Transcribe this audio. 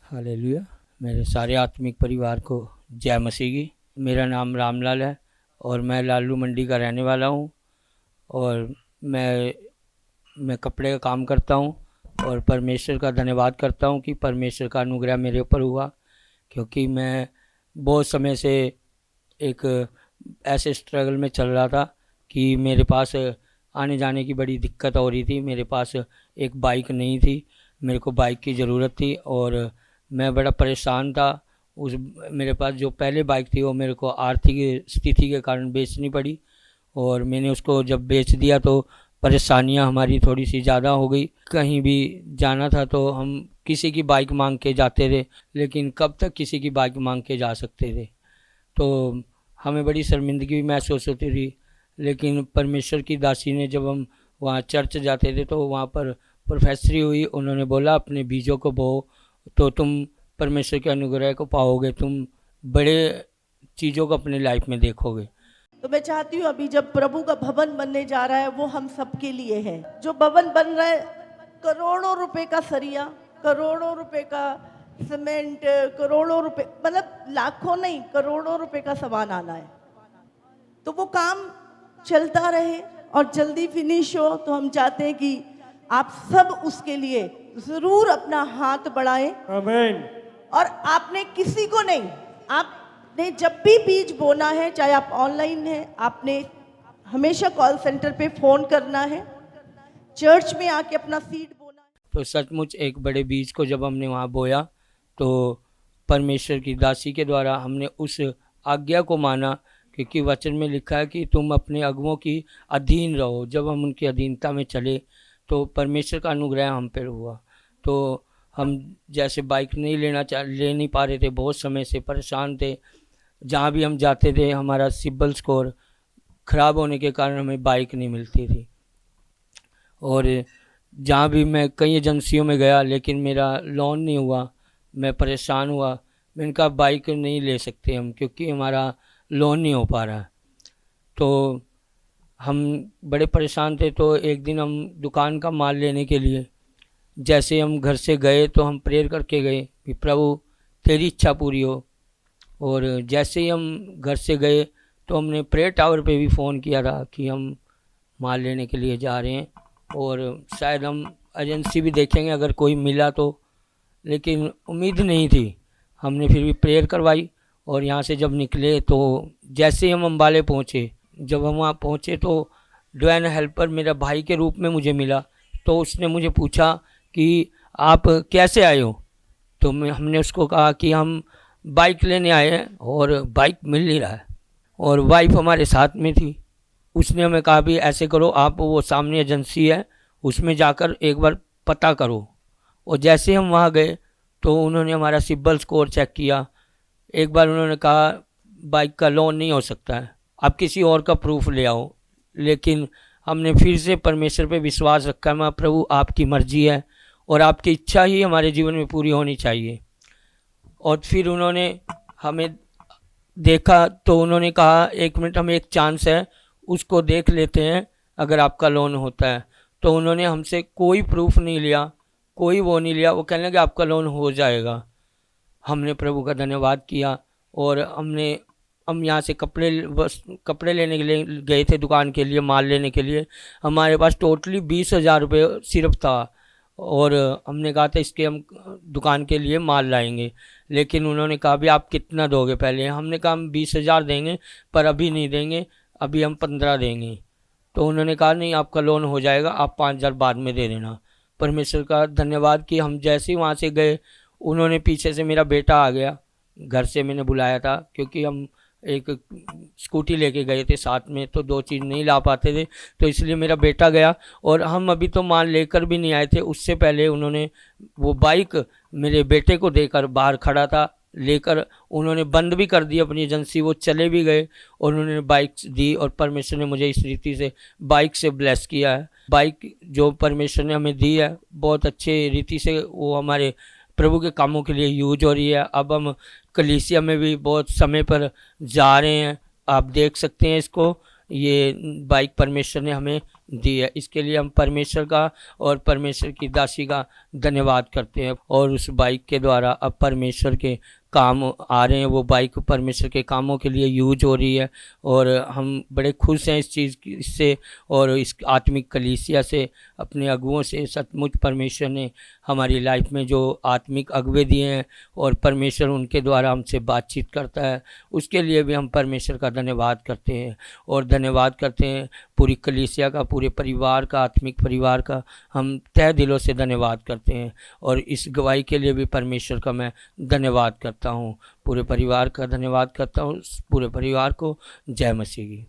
Hallelujah. मेरे सारे आत्मिक परिवार को जय मसीह की। मेरा नाम रामलाल है और मैं लालू मंडी का रहने वाला हूँ और मैं कपड़े का काम करता हूँ और परमेश्वर का धन्यवाद करता हूँ कि परमेश्वर का अनुग्रह मेरे ऊपर हुआ, क्योंकि मैं बहुत समय से एक ऐसे स्ट्रगल में चल रहा था कि मेरे पास आने जाने की बड़ी दिक्कत हो रही थी। मेरे पास एक बाइक नहीं थी, मेरे को बाइक की ज़रूरत थी और मैं बड़ा परेशान था। उस मेरे पास जो पहले बाइक थी वो मेरे को आर्थिक स्थिति के कारण बेचनी पड़ी और मैंने उसको जब बेच दिया तो परेशानियां हमारी थोड़ी सी ज़्यादा हो गई। कहीं भी जाना था तो हम किसी की बाइक मांग के जाते थे, लेकिन कब तक किसी की बाइक मांग के जा सकते थे। तो हमें बड़ी शर्मिंदगी भी महसूस होती थी। लेकिन परमेश्वर की दासी ने, जब हम वहाँ चर्च जाते थे तो वहाँ पर प्रोफेसरी हुई। उन्होंने बोला अपने बीजों को बो तो तुम परमेश्वर के अनुग्रह को पाओगे, तुम बड़े चीज़ों को अपनी लाइफ में देखोगे। तो मैं चाहती हूँ अभी जब प्रभु का भवन बनने जा रहा है वो हम सबके लिए है। जो भवन बन रहा है, करोड़ों रुपए का सरिया, करोड़ों रुपए का सीमेंट, करोड़ों रुपए, मतलब लाखों नहीं करोड़ों रुपए का सामान आना है। तो वो काम चलता रहे और जल्दी फिनिश हो। तो हम चाहते हैं कि आप सब उसके लिए जरूर अपना हाथ बढ़ाएं। आमीन। और आपने किसी को नहीं, आपने जब भी बीज बोना है, चाहे आप ऑनलाइन हैं, आपने हमेशा कॉल सेंटर पे फोन करना है, चर्च में आके अपना सीड बोना है। तो सचमुच एक बड़े बीज को जब हमने वहाँ बोया तो परमेश्वर की दासी के द्वारा हमने उस आज्ञा को माना, क्योंकि वचन में लिखा है कि तुम अपने अगुओं की अधीन रहो। जब हम उनकी अधीनता में चले तो परमेश्वर का अनुग्रह हम पर हुआ। तो हम जैसे बाइक नहीं ले नहीं पा रहे थे, बहुत समय से परेशान थे। जहाँ भी हम जाते थे हमारा सिबिल स्कोर ख़राब होने के कारण हमें बाइक नहीं मिलती थी। और जहाँ भी मैं कई एजेंसियों में गया लेकिन मेरा लोन नहीं हुआ, मैं परेशान हुआ। मैंने कहा बाइक नहीं ले सकते हम, क्योंकि हमारा लोन नहीं हो पा रहा है। तो हम बड़े परेशान थे। तो एक दिन हम दुकान का माल लेने के लिए जैसे हम घर से गए तो हम प्रेयर करके गए कि प्रभु तेरी इच्छा पूरी हो। और जैसे ही हम घर से गए तो हमने प्रेयर टावर पे भी फ़ोन किया था कि हम माल लेने के लिए जा रहे हैं और शायद हम एजेंसी भी देखेंगे अगर कोई मिला तो। लेकिन उम्मीद नहीं थी। हमने फिर भी प्रेयर करवाई और यहाँ से जब निकले तो जैसे ही हम अम्बाले पहुँचे, जब हम वहाँ पहुँचे तो डिवाइन हेल्पर मेरा भाई के रूप में मुझे मिला। तो उसने मुझे पूछा कि आप कैसे आए हो। तो हमने उसको कहा कि हम बाइक लेने आए हैं और बाइक मिल नहीं रहा है, और वाइफ हमारे साथ में थी। उसने हमें कहा भी ऐसे करो, आप वो सामने एजेंसी है उसमें जाकर एक बार पता करो। और जैसे हम वहाँ गए तो उन्होंने हमारा सिबिल स्कोर चेक किया। एक बार उन्होंने कहा बाइक का लोन नहीं हो सकता है, आप किसी और का प्रूफ ले आओ। लेकिन हमने फिर से परमेश्वर पे विश्वास रखा। मैं प्रभु आपकी मर्जी है और आपकी इच्छा ही हमारे जीवन में पूरी होनी चाहिए। और फिर उन्होंने हमें देखा तो उन्होंने कहा एक मिनट, हमें एक चांस है, उसको देख लेते हैं अगर आपका लोन होता है। तो उन्होंने हमसे कोई प्रूफ नहीं लिया, कोई वो नहीं लिया। वो कहने लगे आपका लोन हो जाएगा। हमने प्रभु का धन्यवाद किया और हम यहाँ से कपड़े लेने के लिए गए थे दुकान के लिए, माल लेने के लिए। हमारे पास टोटली 20,000 रुपये सिर्फ था और हमने कहा था इसके हम दुकान के लिए माल लाएंगे। लेकिन उन्होंने कहा भी आप कितना दोगे पहले। हमने कहा हम 20,000 देंगे, पर अभी नहीं देंगे, अभी हम 15 देंगे। तो उन्होंने कहा नहीं आपका लोन हो जाएगा, आप 5,000 बाद में दे देना। परमेश्वर का धन्यवाद कि हम जैसे ही वहाँ से गए, उन्होंने पीछे से मेरा बेटा आ गया। घर से मैंने बुलाया था क्योंकि हम एक स्कूटी लेके गए थे साथ में, तो 2 चीज़ नहीं ला पाते थे, तो इसलिए मेरा बेटा गया। और हम अभी तो माल लेकर भी नहीं आए थे, उससे पहले उन्होंने वो बाइक मेरे बेटे को देकर, बाहर खड़ा था लेकर, उन्होंने बंद भी कर दी अपनी एजेंसी। वो चले भी गए और उन्होंने बाइक दी और परमेश्वर ने मुझे इस रीति से बाइक से ब्लेस किया है। बाइक जो परमेश्वर ने हमें दी है बहुत अच्छे रीति से वो हमारे प्रभु के कामों के लिए यूज हो रही है। अब हम कलीसिया में भी बहुत समय पर जा रहे हैं, आप देख सकते हैं इसको। ये बाइक परमेश्वर ने हमें दी है। इसके लिए हम परमेश्वर का और परमेश्वर की दासी का धन्यवाद करते हैं। और उस बाइक के द्वारा अब परमेश्वर के काम आ रहे हैं, वो बाइक परमेश्वर के कामों के लिए यूज हो रही है और हम बड़े खुश हैं इस चीज़ से और इस आत्मिक कलीसिया से, अपने अगुओं से। सचमुच परमेश्वर ने हमारी लाइफ में जो आत्मिक अगुवे दिए हैं और परमेश्वर उनके द्वारा हमसे बातचीत करता है, उसके लिए भी हम परमेश्वर का धन्यवाद करते हैं। और धन्यवाद करते हैं पूरी कलीसिया का, पूरे परिवार का, आत्मिक परिवार का हम तहे दिलों से धन्यवाद करते हैं। और इस गवाही के लिए भी परमेश्वर का मैं धन्यवाद करता हूँ, पूरे परिवार का धन्यवाद करता हूँ। पूरे परिवार को जय मसीह की।